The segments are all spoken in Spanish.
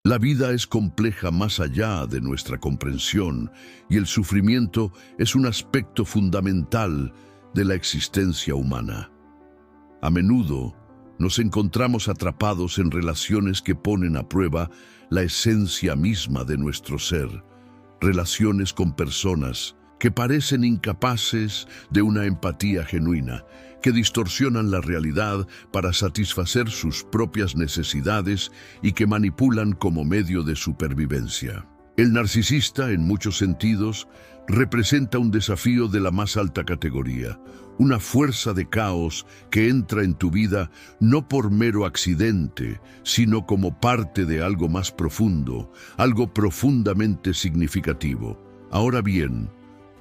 La vida es compleja más allá de nuestra comprensión y el sufrimiento es un aspecto fundamental de la existencia humana. A menudo nos encontramos atrapados en relaciones que ponen a prueba la esencia misma de nuestro ser, relaciones con personas que parecen incapaces de una empatía genuina, que distorsionan la realidad para satisfacer sus propias necesidades y que manipulan como medio de supervivencia. El narcisista, en muchos sentidos, representa un desafío de la más alta categoría, una fuerza de caos que entra en tu vida no por mero accidente, sino como parte de algo más profundo, algo profundamente significativo. Ahora bien,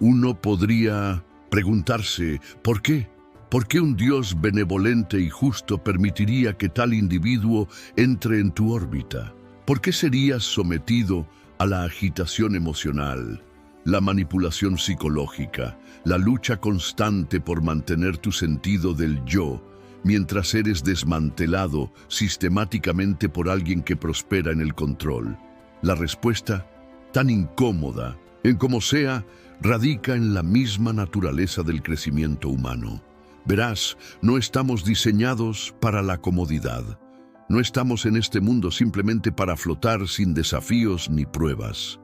uno podría preguntarse, ¿por qué? ¿Por qué un Dios benevolente y justo permitiría que tal individuo entre en tu órbita? ¿Por qué serías sometido a la agitación emocional, la manipulación psicológica, la lucha constante por mantener tu sentido del yo, mientras eres desmantelado sistemáticamente por alguien que prospera en el control? La respuesta, tan incómoda, en como sea, radica en la misma naturaleza del crecimiento humano. Verás, no estamos diseñados para la comodidad. No estamos en este mundo simplemente para flotar sin desafíos ni pruebas.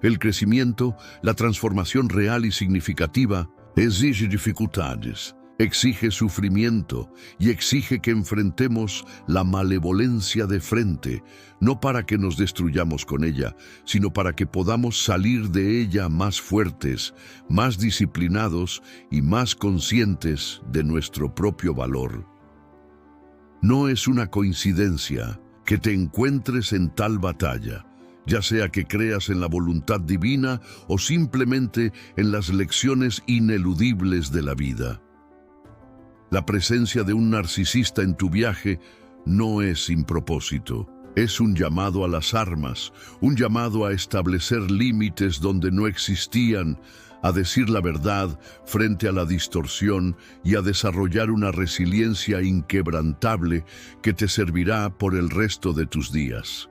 El crecimiento, la transformación real y significativa, exige dificultades, exige sufrimiento y exige que enfrentemos la malevolencia de frente, no para que nos destruyamos con ella, sino para que podamos salir de ella más fuertes, más disciplinados y más conscientes de nuestro propio valor. No es una coincidencia que te encuentres en tal batalla, ya sea que creas en la voluntad divina o simplemente en las lecciones ineludibles de la vida. La presencia de un narcisista en tu viaje no es sin propósito. Es un llamado a las armas, un llamado a establecer límites donde no existían, a decir la verdad frente a la distorsión y a desarrollar una resiliencia inquebrantable que te servirá por el resto de tus días.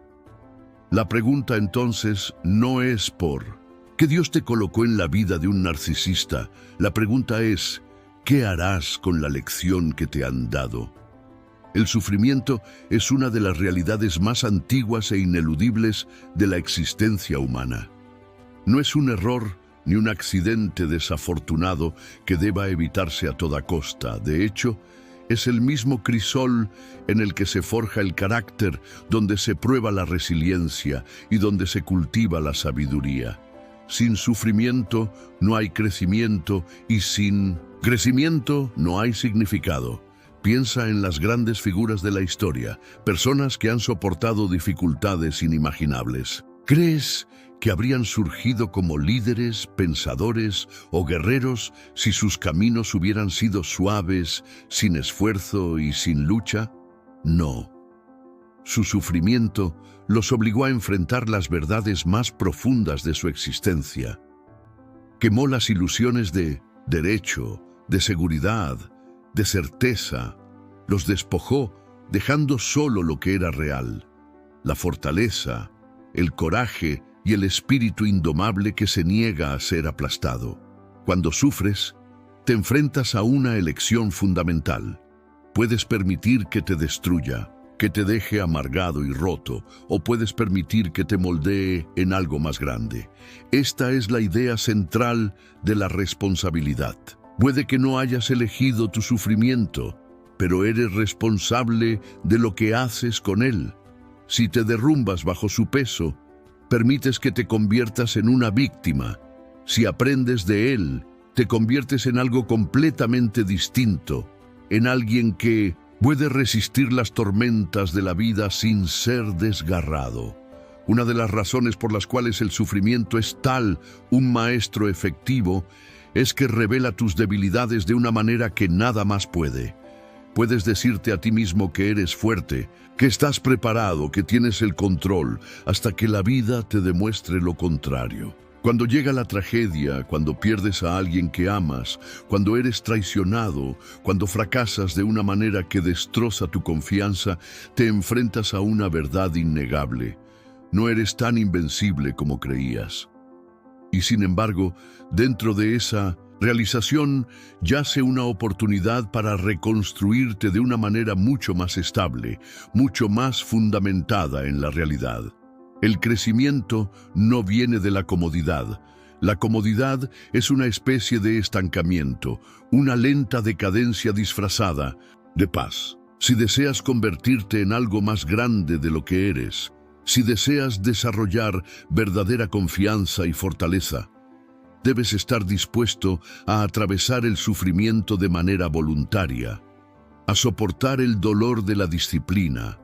La pregunta entonces no es por ¿qué Dios te colocó en la vida de un narcisista? La pregunta es ¿qué harás con la lección que te han dado? El sufrimiento es una de las realidades más antiguas e ineludibles de la existencia humana. No es un error ni un accidente desafortunado que deba evitarse a toda costa. De hecho, es el mismo crisol en el que se forja el carácter, donde se prueba la resiliencia y donde se cultiva la sabiduría. Sin sufrimiento no hay crecimiento y sin crecimiento no hay significado. Piensa en las grandes figuras de la historia, personas que han soportado dificultades inimaginables. ¿Crees que habrían surgido como líderes, pensadores o guerreros si sus caminos hubieran sido suaves, sin esfuerzo y sin lucha? No. Su sufrimiento los obligó a enfrentar las verdades más profundas de su existencia. Quemó las ilusiones de derecho, de seguridad, de certeza, los despojó dejando solo lo que era real, la fortaleza, el coraje y el espíritu indomable que se niega a ser aplastado. Cuando sufres, te enfrentas a una elección fundamental. Puedes permitir que te destruya, que te deje amargado y roto, o puedes permitir que te moldee en algo más grande. Esta es la idea central de la responsabilidad. Puede que no hayas elegido tu sufrimiento, pero eres responsable de lo que haces con él. Si te derrumbas bajo su peso, permites que te conviertas en una víctima. Si aprendes de él, te conviertes en algo completamente distinto, en alguien que puede resistir las tormentas de la vida sin ser desgarrado. Una de las razones por las cuales el sufrimiento es un maestro efectivo, es que revela tus debilidades de una manera que nada más puede. Puedes decirte a ti mismo que eres fuerte, que estás preparado, que tienes el control, hasta que la vida te demuestre lo contrario. Cuando llega la tragedia, cuando pierdes a alguien que amas, cuando eres traicionado, cuando fracasas de una manera que destroza tu confianza, te enfrentas a una verdad innegable. No eres tan invencible como creías. Y sin embargo, dentro de esa realización yace una oportunidad para reconstruirte de una manera mucho más estable, mucho más fundamentada en la realidad. El crecimiento no viene de la comodidad. La comodidad es una especie de estancamiento, una lenta decadencia disfrazada de paz. Si deseas convertirte en algo más grande de lo que eres, si deseas desarrollar verdadera confianza y fortaleza, debes estar dispuesto a atravesar el sufrimiento de manera voluntaria, a soportar el dolor de la disciplina,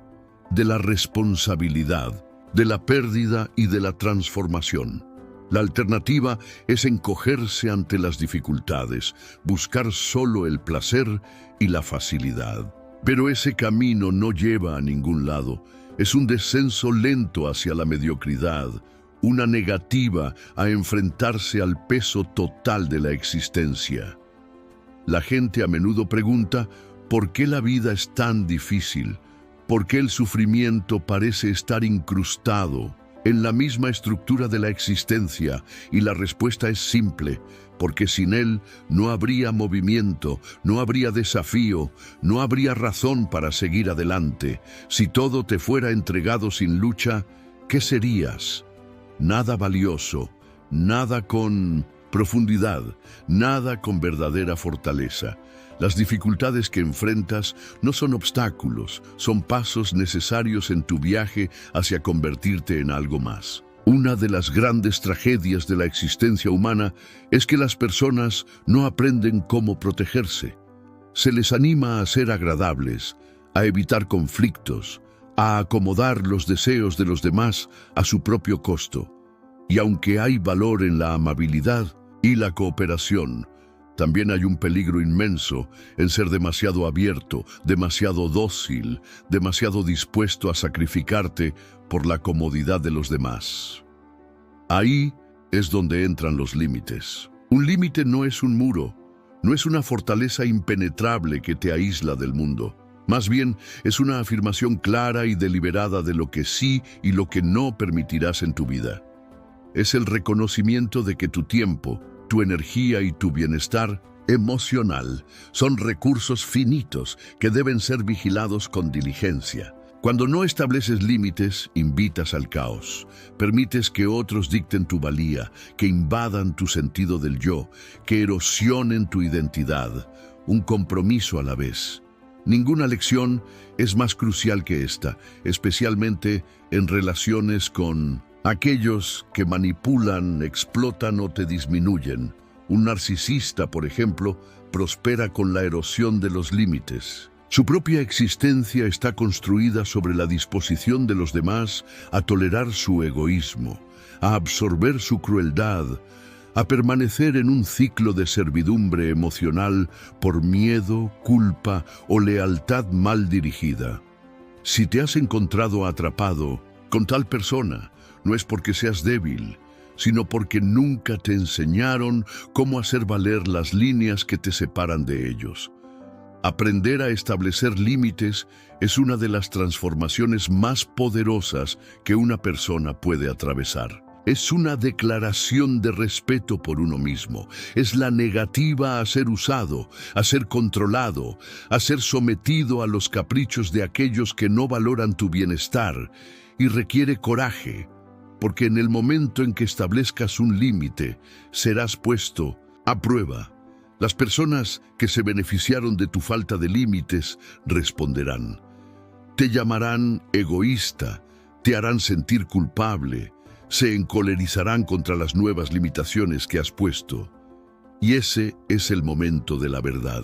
de la responsabilidad, de la pérdida y de la transformación. La alternativa es encogerse ante las dificultades, buscar solo el placer y la facilidad. Pero ese camino no lleva a ningún lado. Es un descenso lento hacia la mediocridad, una negativa a enfrentarse al peso total de la existencia. La gente a menudo pregunta, ¿por qué la vida es tan difícil? ¿Por qué el sufrimiento parece estar incrustado en la misma estructura de la existencia? Y la respuesta es simple, porque sin él no habría movimiento, no habría desafío, no habría razón para seguir adelante. Si todo te fuera entregado sin lucha, ¿qué serías? Nada valioso, nada con profundidad, nada con verdadera fortaleza. Las dificultades que enfrentas no son obstáculos, son pasos necesarios en tu viaje hacia convertirte en algo más. Una de las grandes tragedias de la existencia humana es que las personas no aprenden cómo protegerse. Se les anima a ser agradables, a evitar conflictos, a acomodar los deseos de los demás a su propio costo. Y aunque hay valor en la amabilidad y la cooperación, también hay un peligro inmenso en ser demasiado abierto, demasiado dócil, demasiado dispuesto a sacrificarte por la comodidad de los demás. Ahí es donde entran los límites. Un límite no es un muro, no es una fortaleza impenetrable que te aísla del mundo. Más bien, es una afirmación clara y deliberada de lo que sí y lo que no permitirás en tu vida. Es el reconocimiento de que tu tiempo, tu energía y tu bienestar emocional son recursos finitos que deben ser vigilados con diligencia. Cuando no estableces límites, invitas al caos. Permites que otros dicten tu valía, que invadan tu sentido del yo, que erosionen tu identidad, un compromiso a la vez. Ninguna lección es más crucial que esta, especialmente en relaciones con aquellos que manipulan, explotan o te disminuyen. Un narcisista, por ejemplo, prospera con la erosión de los límites. Su propia existencia está construida sobre la disposición de los demás a tolerar su egoísmo, a absorber su crueldad, a permanecer en un ciclo de servidumbre emocional por miedo, culpa o lealtad mal dirigida. Si te has encontrado atrapado con tal persona, no es porque seas débil, sino porque nunca te enseñaron cómo hacer valer las líneas que te separan de ellos. Aprender a establecer límites es una de las transformaciones más poderosas que una persona puede atravesar. Es una declaración de respeto por uno mismo. Es la negativa a ser usado, a ser controlado, a ser sometido a los caprichos de aquellos que no valoran tu bienestar, y requiere coraje, porque en el momento en que establezcas un límite, serás puesto a prueba. Las personas que se beneficiaron de tu falta de límites responderán. Te llamarán egoísta, te harán sentir culpable, se encolerizarán contra las nuevas limitaciones que has puesto. Y ese es el momento de la verdad.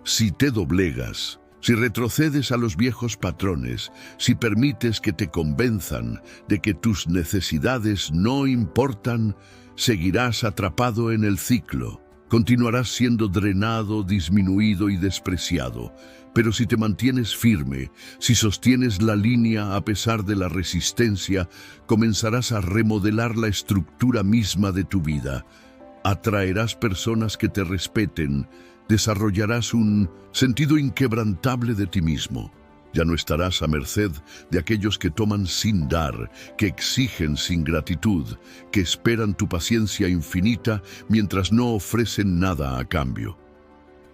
Si te doblegas, si retrocedes a los viejos patrones, si permites que te convenzan de que tus necesidades no importan, seguirás atrapado en el ciclo. Continuarás siendo drenado, disminuido y despreciado. Pero si te mantienes firme, si sostienes la línea a pesar de la resistencia, comenzarás a remodelar la estructura misma de tu vida. Atraerás personas que te respeten, desarrollarás un sentido inquebrantable de ti mismo. Ya no estarás a merced de aquellos que toman sin dar, que exigen sin gratitud, que esperan tu paciencia infinita mientras no ofrecen nada a cambio.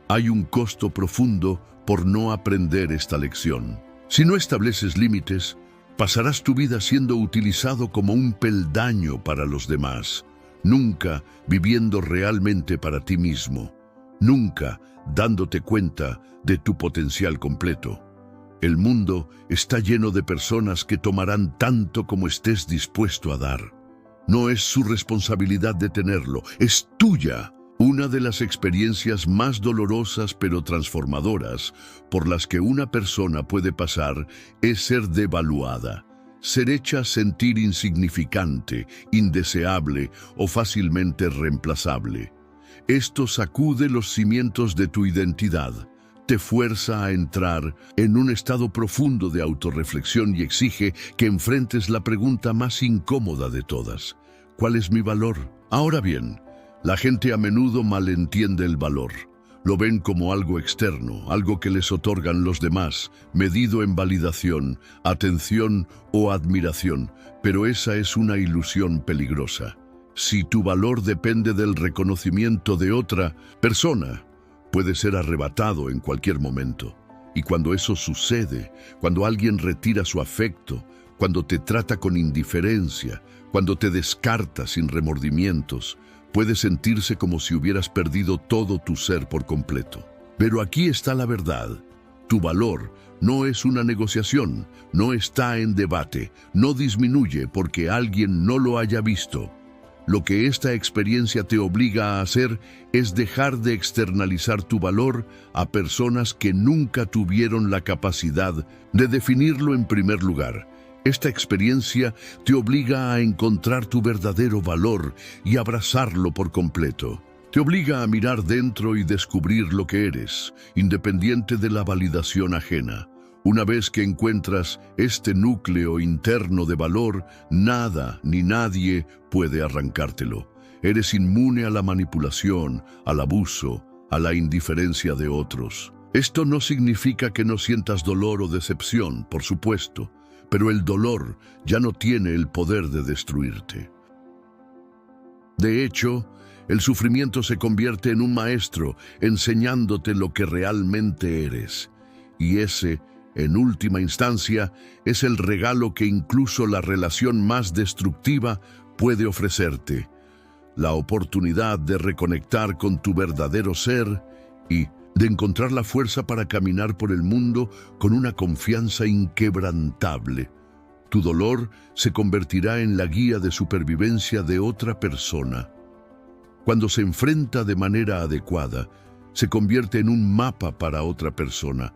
Hay un costo profundo por no aprender esta lección. Si no estableces límites, pasarás tu vida siendo utilizado como un peldaño para los demás, nunca viviendo realmente para ti mismo, nunca dándote cuenta de tu potencial completo. El mundo está lleno de personas que tomarán tanto como estés dispuesto a dar. No es su responsabilidad detenerlo, es tuya. Una de las experiencias más dolorosas pero transformadoras por las que una persona puede pasar es ser devaluada, ser hecha sentir insignificante, indeseable o fácilmente reemplazable. Esto sacude los cimientos de tu identidad, te fuerza a entrar en un estado profundo de autorreflexión y exige que enfrentes la pregunta más incómoda de todas: ¿cuál es mi valor? Ahora bien, la gente a menudo malentiende el valor. Lo ven como algo externo, algo que les otorgan los demás, medido en validación, atención o admiración, pero esa es una ilusión peligrosa. Si tu valor depende del reconocimiento de otra persona, puede ser arrebatado en cualquier momento. Y cuando eso sucede, cuando alguien retira su afecto, cuando te trata con indiferencia, cuando te descarta sin remordimientos, puede sentirse como si hubieras perdido todo tu ser por completo. Pero aquí está la verdad. Tu valor no es una negociación, no está en debate, no disminuye porque alguien no lo haya visto. Lo que esta experiencia te obliga a hacer es dejar de externalizar tu valor a personas que nunca tuvieron la capacidad de definirlo en primer lugar. Esta experiencia te obliga a encontrar tu verdadero valor y abrazarlo por completo. Te obliga a mirar dentro y descubrir lo que eres, independiente de la validación ajena. Una vez que encuentras este núcleo interno de valor, nada ni nadie puede arrancártelo. Eres inmune a la manipulación, al abuso, a la indiferencia de otros. Esto no significa que no sientas dolor o decepción, por supuesto, pero el dolor ya no tiene el poder de destruirte. De hecho, el sufrimiento se convierte en un maestro enseñándote lo que realmente eres. Y ese, en última instancia, es el regalo que incluso la relación más destructiva puede ofrecerte: la oportunidad de reconectar con tu verdadero ser y de encontrar la fuerza para caminar por el mundo con una confianza inquebrantable. Tu dolor se convertirá en la guía de supervivencia de otra persona. Cuando se enfrenta de manera adecuada, se convierte en un mapa para otra persona.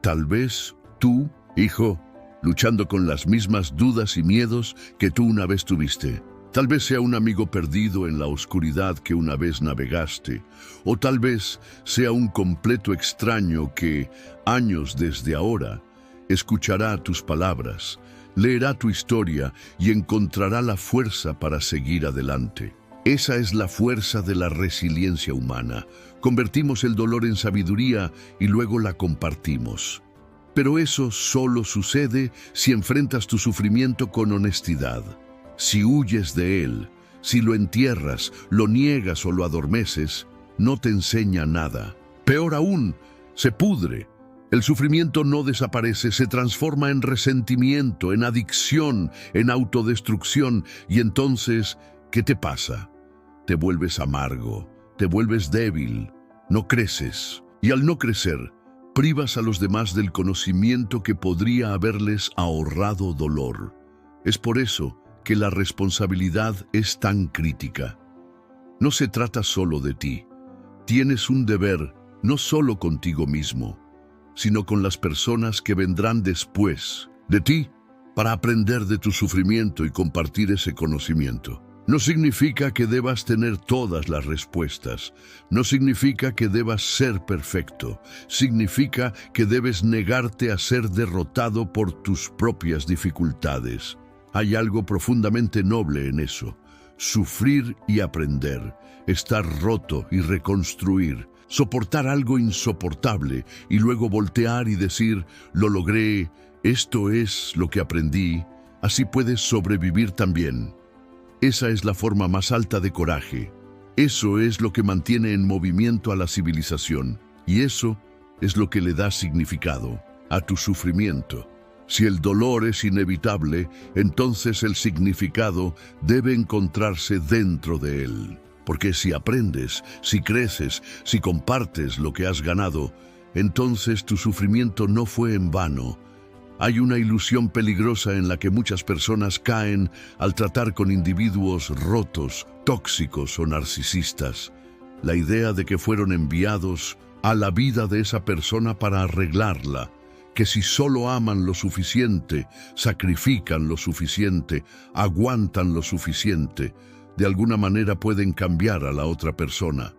Tal vez tú, hijo, luchando con las mismas dudas y miedos que tú una vez tuviste. Tal vez sea un amigo perdido en la oscuridad que una vez navegaste, o tal vez sea un completo extraño que, años desde ahora, escuchará tus palabras, leerá tu historia y encontrará la fuerza para seguir adelante. Esa es la fuerza de la resiliencia humana. Convertimos el dolor en sabiduría y luego la compartimos. Pero eso solo sucede si enfrentas tu sufrimiento con honestidad. Si huyes de él, si lo entierras, lo niegas o lo adormeces, no te enseña nada. Peor aún, se pudre. El sufrimiento no desaparece, se transforma en resentimiento, en adicción, en autodestrucción. Y entonces, ¿qué te pasa? Te vuelves amargo, te vuelves débil, no creces. Y al no crecer, privas a los demás del conocimiento que podría haberles ahorrado dolor. Es por eso que la responsabilidad es tan crítica. No se trata solo de ti. Tienes un deber no solo contigo mismo, sino con las personas que vendrán después de ti para aprender de tu sufrimiento y compartir ese conocimiento. No significa que debas tener todas las respuestas. No significa que debas ser perfecto. Significa que debes negarte a ser derrotado por tus propias dificultades. Hay algo profundamente noble en eso. Sufrir y aprender, estar roto y reconstruir, soportar algo insoportable y luego voltear y decir, lo logré, esto es lo que aprendí, así puedes sobrevivir también. Esa es la forma más alta de coraje. Eso es lo que mantiene en movimiento a la civilización, y eso es lo que le da significado a tu sufrimiento. Si el dolor es inevitable, entonces el significado debe encontrarse dentro de él. Porque si aprendes, si creces, si compartes lo que has ganado, entonces tu sufrimiento no fue en vano. Hay una ilusión peligrosa en la que muchas personas caen al tratar con individuos rotos, tóxicos o narcisistas. La idea de que fueron enviados a la vida de esa persona para arreglarla, que si solo aman lo suficiente, sacrifican lo suficiente, aguantan lo suficiente, de alguna manera pueden cambiar a la otra persona.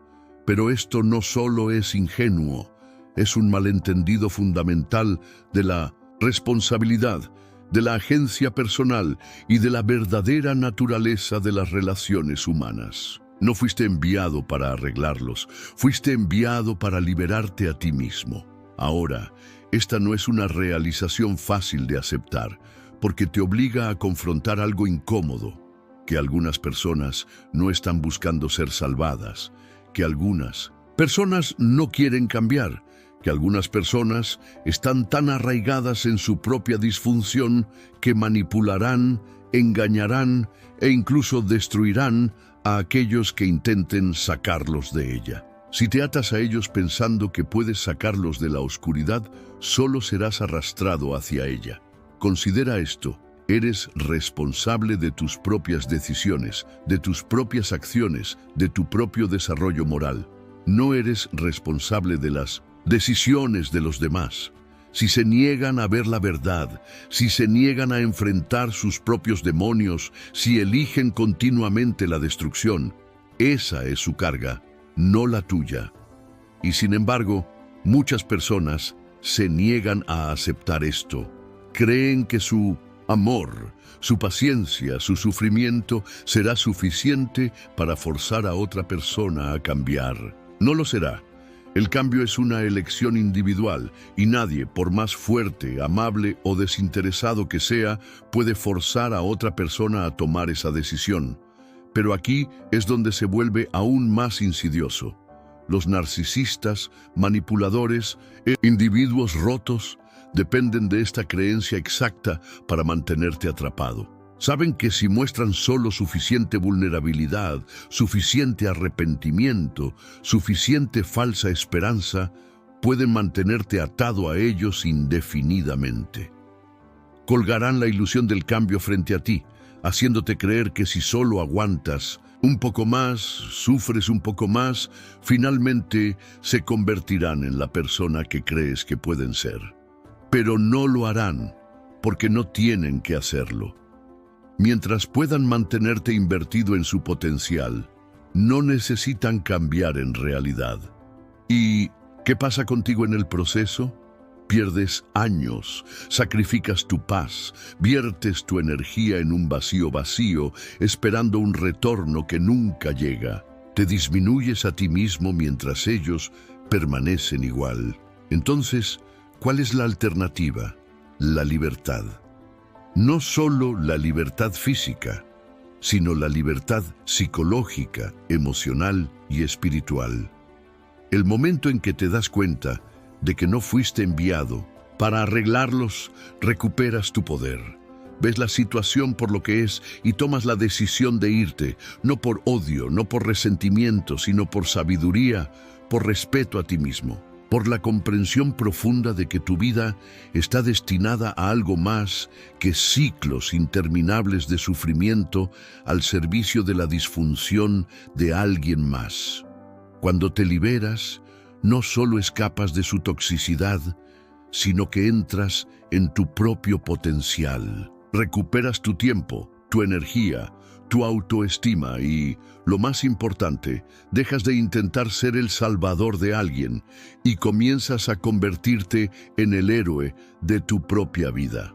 Pero esto no solo es ingenuo, es un malentendido fundamental de la responsabilidad, de la agencia personal y de la verdadera naturaleza de las relaciones humanas. No fuiste enviado para arreglarlos, fuiste enviado para liberarte a ti mismo. Ahora, esta no es una realización fácil de aceptar, porque te obliga a confrontar algo incómodo, que algunas personas no están buscando ser salvadas, que algunas personas no quieren cambiar, que algunas personas están tan arraigadas en su propia disfunción que manipularán, engañarán e incluso destruirán a aquellos que intenten sacarlos de ella. Si te atas a ellos pensando que puedes sacarlos de la oscuridad, solo serás arrastrado hacia ella. Considera esto: eres responsable de tus propias decisiones, de tus propias acciones, de tu propio desarrollo moral. No eres responsable de las decisiones de los demás. Si se niegan a ver la verdad, si se niegan a enfrentar sus propios demonios, si eligen continuamente la destrucción, esa es su carga, no la tuya. Y sin embargo, muchas personas se niegan a aceptar esto. Creen que su amor, su paciencia, su sufrimiento será suficiente para forzar a otra persona a cambiar. No lo será. El cambio es una elección individual y nadie, por más fuerte, amable o desinteresado que sea, puede forzar a otra persona a tomar esa decisión. Pero aquí es donde se vuelve aún más insidioso. Los narcisistas, manipuladores e individuos rotos dependen de esta creencia exacta para mantenerte atrapado. Saben que si muestran solo suficiente vulnerabilidad, suficiente arrepentimiento, suficiente falsa esperanza, pueden mantenerte atado a ellos indefinidamente. Colgarán la ilusión del cambio frente a ti, haciéndote creer que si solo aguantas un poco más, sufres un poco más, finalmente se convertirán en la persona que crees que pueden ser. Pero no lo harán, porque no tienen que hacerlo. Mientras puedan mantenerte invertido en su potencial, no necesitan cambiar en realidad. ¿Y qué pasa contigo en el proceso? Pierdes años, sacrificas tu paz, viertes tu energía en un vacío, esperando un retorno que nunca llega. Te disminuyes a ti mismo mientras ellos permanecen igual. Entonces, ¿cuál es la alternativa? La libertad. No solo la libertad física, sino la libertad psicológica, emocional y espiritual. El momento en que te das cuenta de que no fuiste enviado para arreglarlos, recuperas tu poder. Ves la situación por lo que es y tomas la decisión de irte, no por odio, no por resentimiento, sino por sabiduría, por respeto a ti mismo, por la comprensión profunda de que tu vida está destinada a algo más que ciclos interminables de sufrimiento al servicio de la disfunción de alguien más. Cuando te liberas, no solo escapas de su toxicidad, sino que entras en tu propio potencial. Recuperas tu tiempo, tu energía, tu autoestima y, lo más importante, dejas de intentar ser el salvador de alguien y comienzas a convertirte en el héroe de tu propia vida.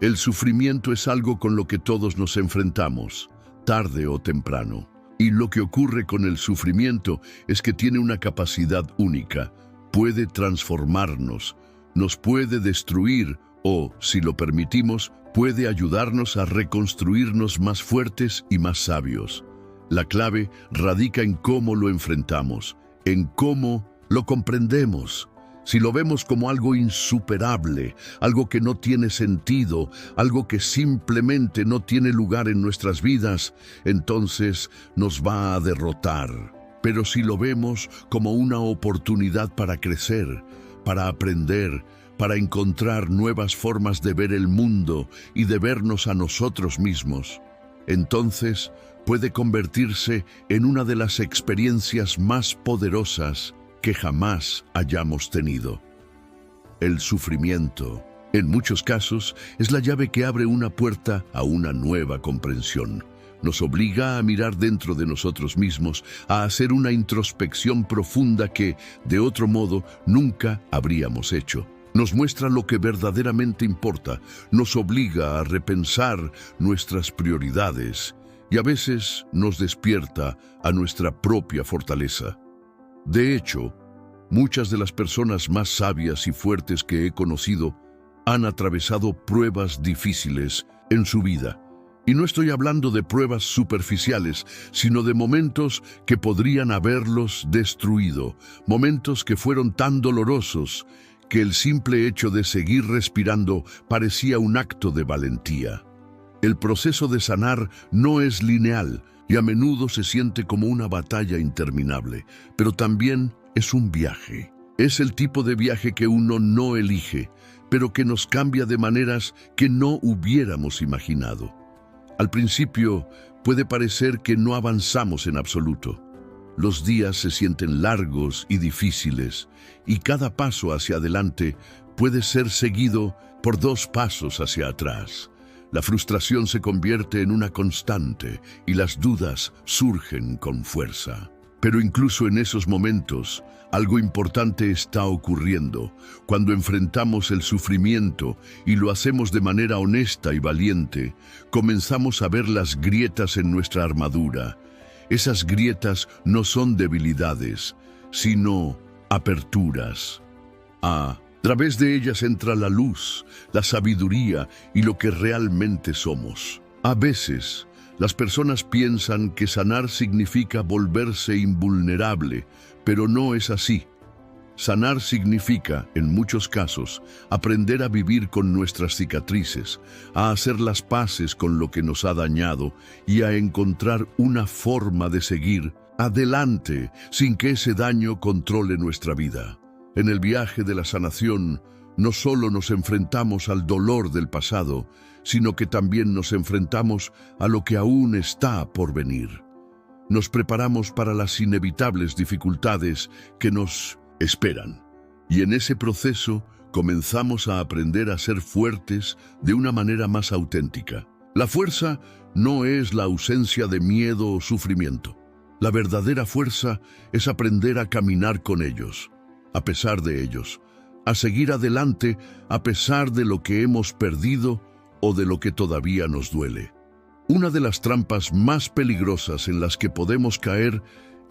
El sufrimiento es algo con lo que todos nos enfrentamos, tarde o temprano. Y lo que ocurre con el sufrimiento es que tiene una capacidad única. Puede transformarnos, nos puede destruir o, si lo permitimos, puede ayudarnos a reconstruirnos más fuertes y más sabios. La clave radica en cómo lo enfrentamos, en cómo lo comprendemos. Si lo vemos como algo insuperable, algo que no tiene sentido, algo que simplemente no tiene lugar en nuestras vidas, entonces nos va a derrotar. Pero si lo vemos como una oportunidad para crecer, para aprender, para encontrar nuevas formas de ver el mundo y de vernos a nosotros mismos, entonces puede convertirse en una de las experiencias más poderosas que jamás hayamos tenido. El sufrimiento, en muchos casos, es la llave que abre una puerta a una nueva comprensión. Nos obliga a mirar dentro de nosotros mismos, a hacer una introspección profunda que, de otro modo, nunca habríamos hecho. Nos muestra lo que verdaderamente importa, nos obliga a repensar nuestras prioridades y a veces nos despierta a nuestra propia fortaleza. De hecho, muchas de las personas más sabias y fuertes que he conocido han atravesado pruebas difíciles en su vida. Y no estoy hablando de pruebas superficiales, sino de momentos que podrían haberlos destruido, momentos que fueron tan dolorosos que el simple hecho de seguir respirando parecía un acto de valentía. El proceso de sanar no es lineal y a menudo se siente como una batalla interminable, pero también es un viaje. Es el tipo de viaje que uno no elige, pero que nos cambia de maneras que no hubiéramos imaginado. Al principio puede parecer que no avanzamos en absoluto. Los días se sienten largos y difíciles, y cada paso hacia adelante puede ser seguido por 2 pasos hacia atrás. La frustración se convierte en una constante y las dudas surgen con fuerza. Pero incluso en esos momentos, algo importante está ocurriendo. Cuando enfrentamos el sufrimiento y lo hacemos de manera honesta y valiente, comenzamos a ver las grietas en nuestra armadura. Esas grietas no son debilidades, sino aperturas. A través de ellas entra la luz, la sabiduría y lo que realmente somos. A veces, las personas piensan que sanar significa volverse invulnerable, pero no es así. Sanar significa, en muchos casos, aprender a vivir con nuestras cicatrices, a hacer las paces con lo que nos ha dañado y a encontrar una forma de seguir adelante sin que ese daño controle nuestra vida. En el viaje de la sanación, no solo nos enfrentamos al dolor del pasado, sino que también nos enfrentamos a lo que aún está por venir. Nos preparamos para las inevitables dificultades que nos esperan. Y en ese proceso comenzamos a aprender a ser fuertes de una manera más auténtica. La fuerza no es la ausencia de miedo o sufrimiento. La verdadera fuerza es aprender a caminar con ellos, a pesar de ellos, a seguir adelante a pesar de lo que hemos perdido o de lo que todavía nos duele. Una de las trampas más peligrosas en las que podemos caer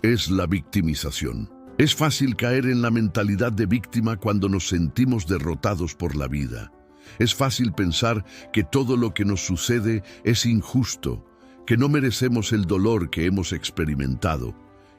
es la victimización. Es fácil caer en la mentalidad de víctima cuando nos sentimos derrotados por la vida. Es fácil pensar que todo lo que nos sucede es injusto, que no merecemos el dolor que hemos experimentado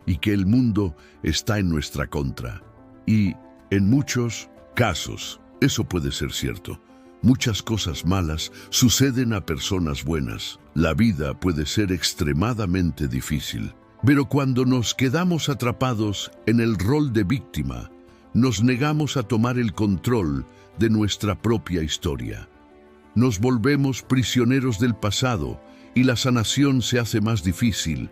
y que el mundo está en nuestra contra. Y, en muchos casos, eso puede ser cierto. Muchas cosas malas suceden a personas buenas. La vida puede ser extremadamente difícil. Pero cuando nos quedamos atrapados en el rol de víctima, nos negamos a tomar el control de nuestra propia historia. Nos volvemos prisioneros del pasado y la sanación se hace más difícil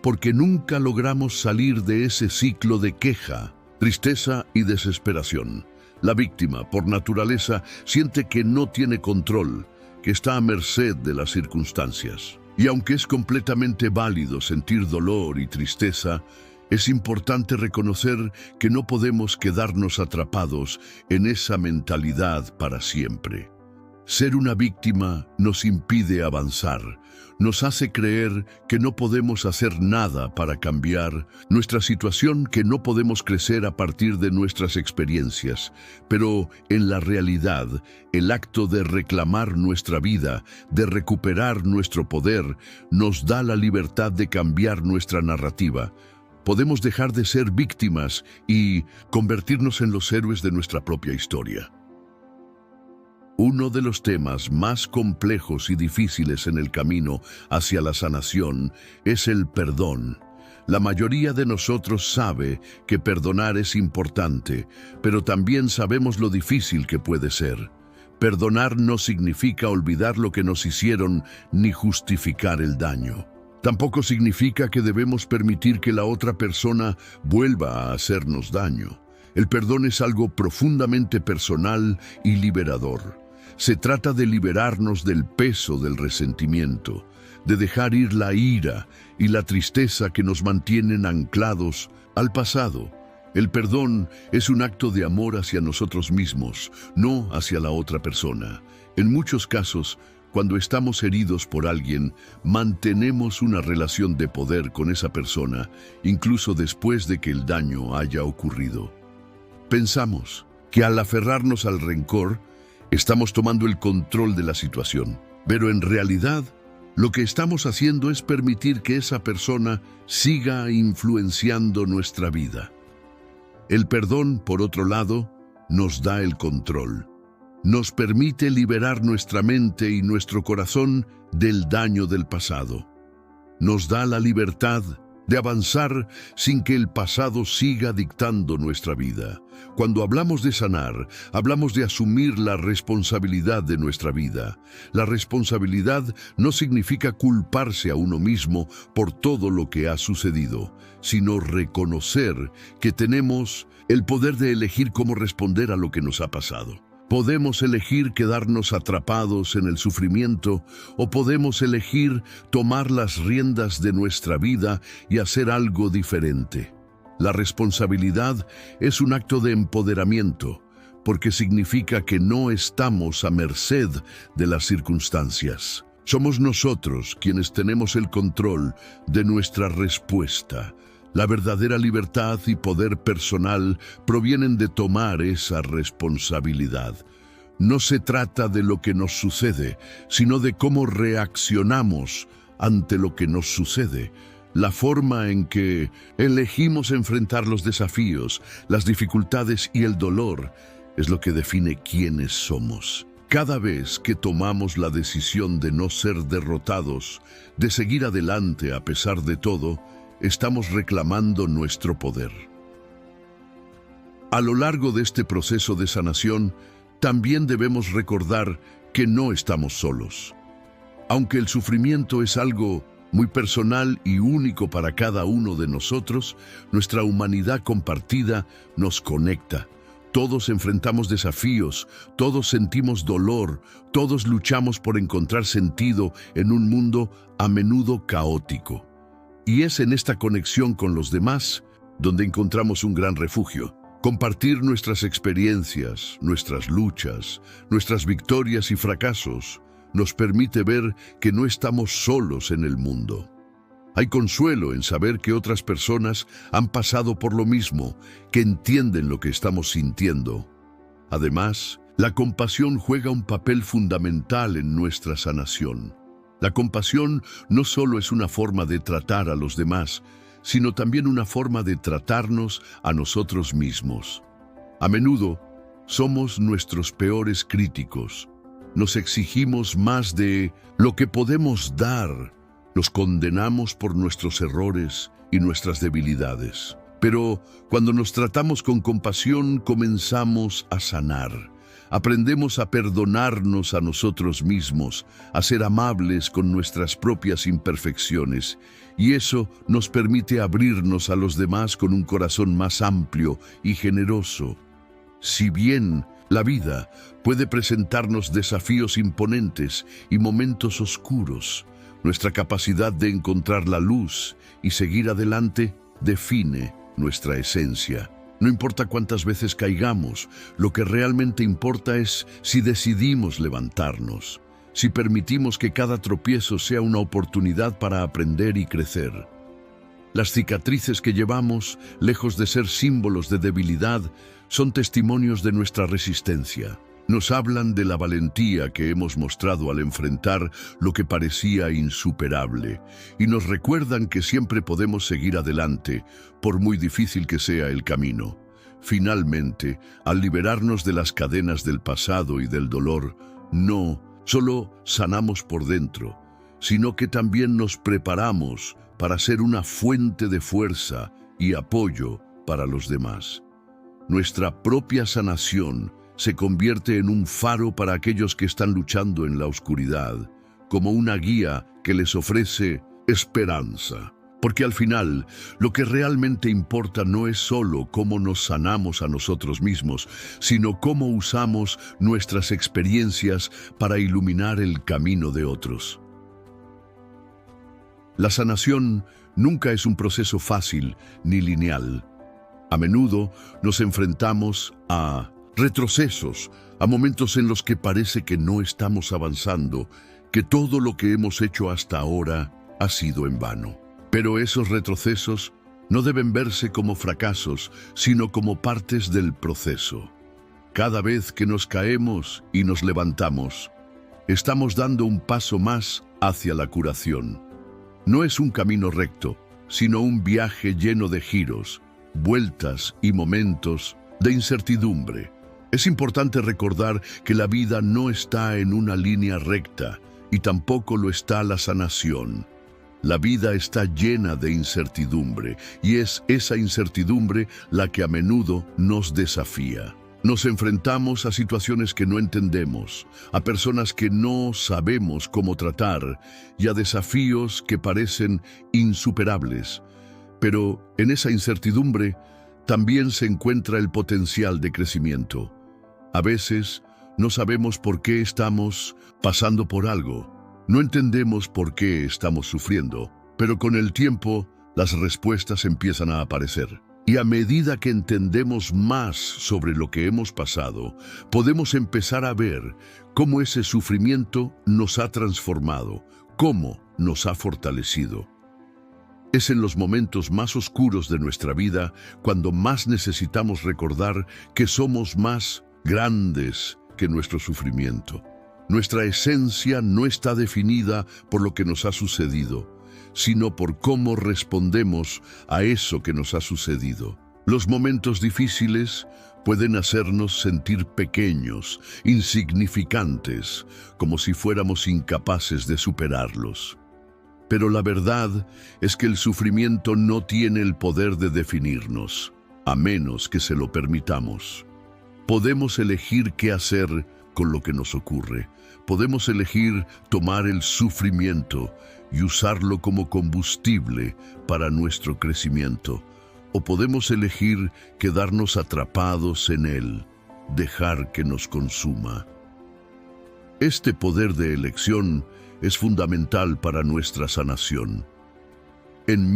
porque nunca logramos salir de ese ciclo de queja, tristeza y desesperación. La víctima, por naturaleza, siente que no tiene control, que está a merced de las circunstancias. Y aunque es completamente válido sentir dolor y tristeza, es importante reconocer que no podemos quedarnos atrapados en esa mentalidad para siempre. Ser una víctima nos impide avanzar, nos hace creer que no podemos hacer nada para cambiar nuestra situación, que no podemos crecer a partir de nuestras experiencias. Pero en la realidad, el acto de reclamar nuestra vida, de recuperar nuestro poder, nos da la libertad de cambiar nuestra narrativa. Podemos dejar de ser víctimas y convertirnos en los héroes de nuestra propia historia. Uno de los temas más complejos y difíciles en el camino hacia la sanación es el perdón. La mayoría de nosotros sabe que perdonar es importante, pero también sabemos lo difícil que puede ser. Perdonar no significa olvidar lo que nos hicieron ni justificar el daño. Tampoco significa que debemos permitir que la otra persona vuelva a hacernos daño. El perdón es algo profundamente personal y liberador. Se trata de liberarnos del peso del resentimiento, de dejar ir la ira y la tristeza que nos mantienen anclados al pasado. El perdón es un acto de amor hacia nosotros mismos, no hacia la otra persona. En muchos casos, cuando estamos heridos por alguien, mantenemos una relación de poder con esa persona, incluso después de que el daño haya ocurrido. Pensamos que al aferrarnos al rencor, estamos tomando el control de la situación, pero en realidad lo que estamos haciendo es permitir que esa persona siga influenciando nuestra vida. El perdón, por otro lado, nos da el control. Nos permite liberar nuestra mente y nuestro corazón del daño del pasado. Nos da la libertad de avanzar sin que el pasado siga dictando nuestra vida. Cuando hablamos de sanar, hablamos de asumir la responsabilidad de nuestra vida. La responsabilidad no significa culparse a uno mismo por todo lo que ha sucedido, sino reconocer que tenemos el poder de elegir cómo responder a lo que nos ha pasado. Podemos elegir quedarnos atrapados en el sufrimiento o podemos elegir tomar las riendas de nuestra vida y hacer algo diferente. La responsabilidad es un acto de empoderamiento, porque significa que no estamos a merced de las circunstancias. Somos nosotros quienes tenemos el control de nuestra respuesta. La verdadera libertad y poder personal provienen de tomar esa responsabilidad. No se trata de lo que nos sucede, sino de cómo reaccionamos ante lo que nos sucede. La forma en que elegimos enfrentar los desafíos, las dificultades y el dolor es lo que define quiénes somos. Cada vez que tomamos la decisión de no ser derrotados, de seguir adelante a pesar de todo, estamos reclamando nuestro poder. A lo largo de este proceso de sanación, también debemos recordar que no estamos solos. Aunque el sufrimiento es algo muy personal y único para cada uno de nosotros, nuestra humanidad compartida nos conecta. Todos enfrentamos desafíos, todos sentimos dolor, todos luchamos por encontrar sentido en un mundo a menudo caótico. Y es en esta conexión con los demás donde encontramos un gran refugio. Compartir nuestras experiencias, nuestras luchas, nuestras victorias y fracasos nos permite ver que no estamos solos en el mundo. Hay consuelo en saber que otras personas han pasado por lo mismo, que entienden lo que estamos sintiendo. Además, la compasión juega un papel fundamental en nuestra sanación. La compasión no solo es una forma de tratar a los demás, sino también una forma de tratarnos a nosotros mismos. A menudo, somos nuestros peores críticos. Nos exigimos más de lo que podemos dar. Nos condenamos por nuestros errores y nuestras debilidades. Pero cuando nos tratamos con compasión, comenzamos a sanar. Aprendemos a perdonarnos a nosotros mismos, a ser amables con nuestras propias imperfecciones, y eso nos permite abrirnos a los demás con un corazón más amplio y generoso. Si bien la vida puede presentarnos desafíos imponentes y momentos oscuros, nuestra capacidad de encontrar la luz y seguir adelante define nuestra esencia. No importa cuántas veces caigamos, lo que realmente importa es si decidimos levantarnos, si permitimos que cada tropiezo sea una oportunidad para aprender y crecer. Las cicatrices que llevamos, lejos de ser símbolos de debilidad, son testimonios de nuestra resistencia. Nos hablan de la valentía que hemos mostrado al enfrentar lo que parecía insuperable y nos recuerdan que siempre podemos seguir adelante, por muy difícil que sea el camino. Finalmente, al liberarnos de las cadenas del pasado y del dolor, no solo sanamos por dentro, sino que también nos preparamos para ser una fuente de fuerza y apoyo para los demás. Nuestra propia sanación se convierte en un faro para aquellos que están luchando en la oscuridad, como una guía que les ofrece esperanza. Porque al final, lo que realmente importa no es solo cómo nos sanamos a nosotros mismos, sino cómo usamos nuestras experiencias para iluminar el camino de otros. La sanación nunca es un proceso fácil ni lineal. A menudo nos enfrentamos a retrocesos, a momentos en los que parece que no estamos avanzando, que todo lo que hemos hecho hasta ahora ha sido en vano. Pero esos retrocesos no deben verse como fracasos, sino como partes del proceso. Cada vez que nos caemos y nos levantamos, estamos dando un paso más hacia la curación. No es un camino recto, sino un viaje lleno de giros, vueltas y momentos de incertidumbre. Es importante recordar que la vida no está en una línea recta y tampoco lo está la sanación. La vida está llena de incertidumbre y es esa incertidumbre la que a menudo nos desafía. Nos enfrentamos a situaciones que no entendemos, a personas que no sabemos cómo tratar y a desafíos que parecen insuperables. Pero en esa incertidumbre también se encuentra el potencial de crecimiento. A veces no sabemos por qué estamos pasando por algo. No entendemos por qué estamos sufriendo, pero con el tiempo las respuestas empiezan a aparecer. Y a medida que entendemos más sobre lo que hemos pasado, podemos empezar a ver cómo ese sufrimiento nos ha transformado, cómo nos ha fortalecido. Es en los momentos más oscuros de nuestra vida cuando más necesitamos recordar que somos más grandes que nuestro sufrimiento. Nuestra esencia no está definida por lo que nos ha sucedido, sino por cómo respondemos a eso que nos ha sucedido. Los momentos difíciles pueden hacernos sentir pequeños, insignificantes, como si fuéramos incapaces de superarlos. Pero la verdad es que el sufrimiento no tiene el poder de definirnos, a menos que se lo permitamos. Podemos elegir qué hacer con lo que nos ocurre. Podemos elegir tomar el sufrimiento y usarlo como combustible para nuestro crecimiento. O podemos elegir quedarnos atrapados en él, dejar que nos consuma. Este poder de elección es fundamental para nuestra sanación. En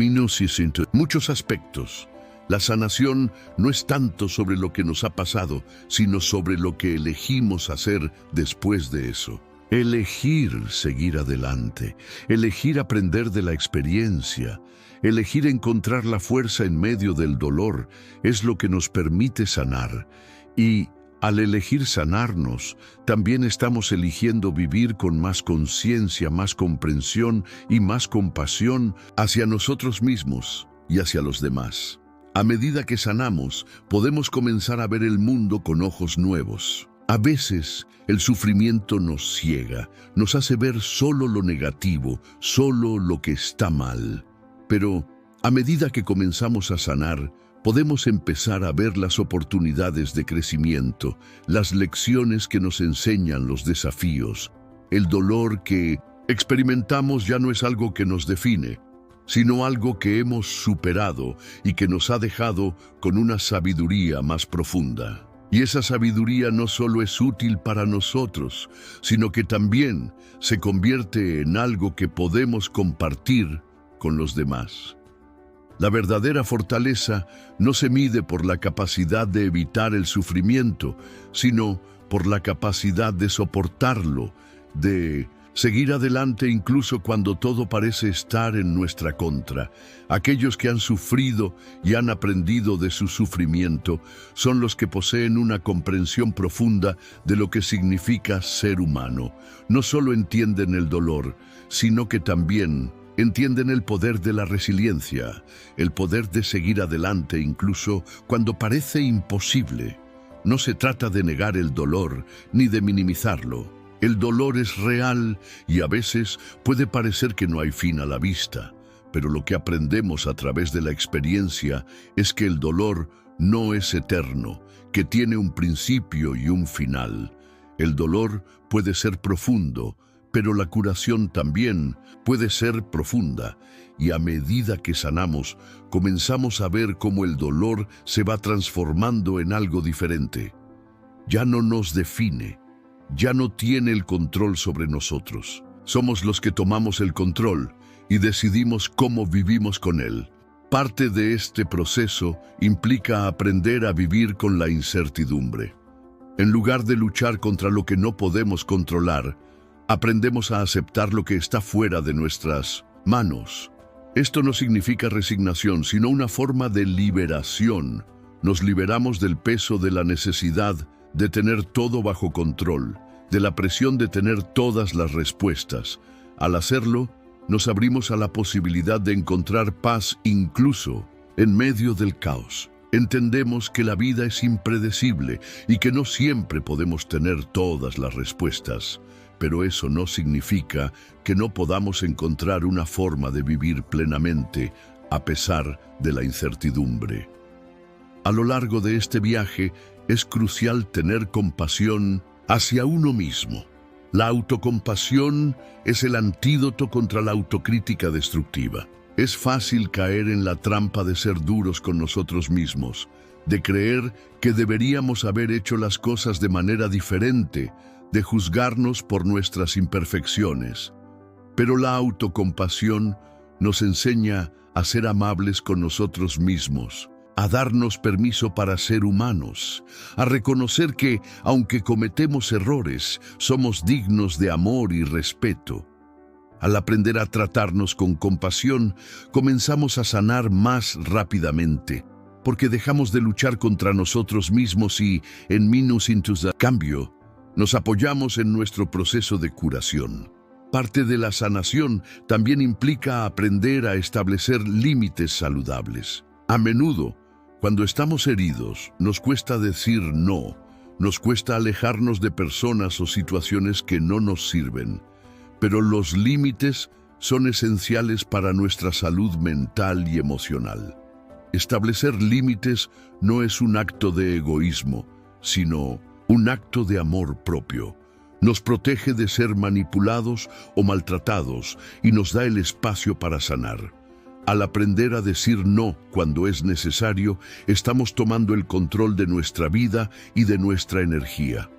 muchos aspectos, la sanación no es tanto sobre lo que nos ha pasado, sino sobre lo que elegimos hacer después de eso. Elegir seguir adelante, elegir aprender de la experiencia, elegir encontrar la fuerza en medio del dolor es lo que nos permite sanar. Y al elegir sanarnos, también estamos eligiendo vivir con más conciencia, más comprensión y más compasión hacia nosotros mismos y hacia los demás. A medida que sanamos, podemos comenzar a ver el mundo con ojos nuevos. A veces, el sufrimiento nos ciega, nos hace ver solo lo negativo, solo lo que está mal. Pero, a medida que comenzamos a sanar, podemos empezar a ver las oportunidades de crecimiento, las lecciones que nos enseñan los desafíos. El dolor que experimentamos ya no es algo que nos define, sino algo que hemos superado y que nos ha dejado con una sabiduría más profunda. Y esa sabiduría no solo es útil para nosotros, sino que también se convierte en algo que podemos compartir con los demás. La verdadera fortaleza no se mide por la capacidad de evitar el sufrimiento, sino por la capacidad de soportarlo, de seguir adelante incluso cuando todo parece estar en nuestra contra. Aquellos que han sufrido y han aprendido de su sufrimiento son los que poseen una comprensión profunda de lo que significa ser humano. No solo entienden el dolor, sino que también entienden el poder de la resiliencia, el poder de seguir adelante incluso cuando parece imposible. No se trata de negar el dolor ni de minimizarlo. El dolor es real y a veces puede parecer que no hay fin a la vista, pero lo que aprendemos a través de la experiencia es que el dolor no es eterno, que tiene un principio y un final. El dolor puede ser profundo, pero la curación también puede ser profunda, y a medida que sanamos, comenzamos a ver cómo el dolor se va transformando en algo diferente. Ya no nos define. Ya no tiene el control sobre nosotros. Somos los que tomamos el control y decidimos cómo vivimos con él. Parte de este proceso implica aprender a vivir con la incertidumbre. En lugar de luchar contra lo que no podemos controlar, aprendemos a aceptar lo que está fuera de nuestras manos. Esto no significa resignación, sino una forma de liberación. Nos liberamos del peso de la necesidad de tener todo bajo control, de la presión de tener todas las respuestas. Al hacerlo, nos abrimos a la posibilidad de encontrar paz incluso en medio del caos. Entendemos que la vida es impredecible y que no siempre podemos tener todas las respuestas, pero eso no significa que no podamos encontrar una forma de vivir plenamente a pesar de la incertidumbre. A lo largo de este viaje, es crucial tener compasión hacia uno mismo. La autocompasión es el antídoto contra la autocrítica destructiva. Es fácil caer en la trampa de ser duros con nosotros mismos, de creer que deberíamos haber hecho las cosas de manera diferente, de juzgarnos por nuestras imperfecciones. Pero la autocompasión nos enseña a ser amables con nosotros mismos, a darnos permiso para ser humanos, a reconocer que, aunque cometemos errores, somos dignos de amor y respeto. Al aprender a tratarnos con compasión, comenzamos a sanar más rápidamente, porque dejamos de luchar contra nosotros mismos y, en cambio, nos apoyamos en nuestro proceso de curación. Parte de la sanación también implica aprender a establecer límites saludables. A menudo, cuando estamos heridos, nos cuesta decir no, nos cuesta alejarnos de personas o situaciones que no nos sirven, pero los límites son esenciales para nuestra salud mental y emocional. Establecer límites no es un acto de egoísmo, sino un acto de amor propio. Nos protege de ser manipulados o maltratados y nos da el espacio para sanar. Al aprender a decir no cuando es necesario, estamos tomando el control de nuestra vida y de nuestra energía.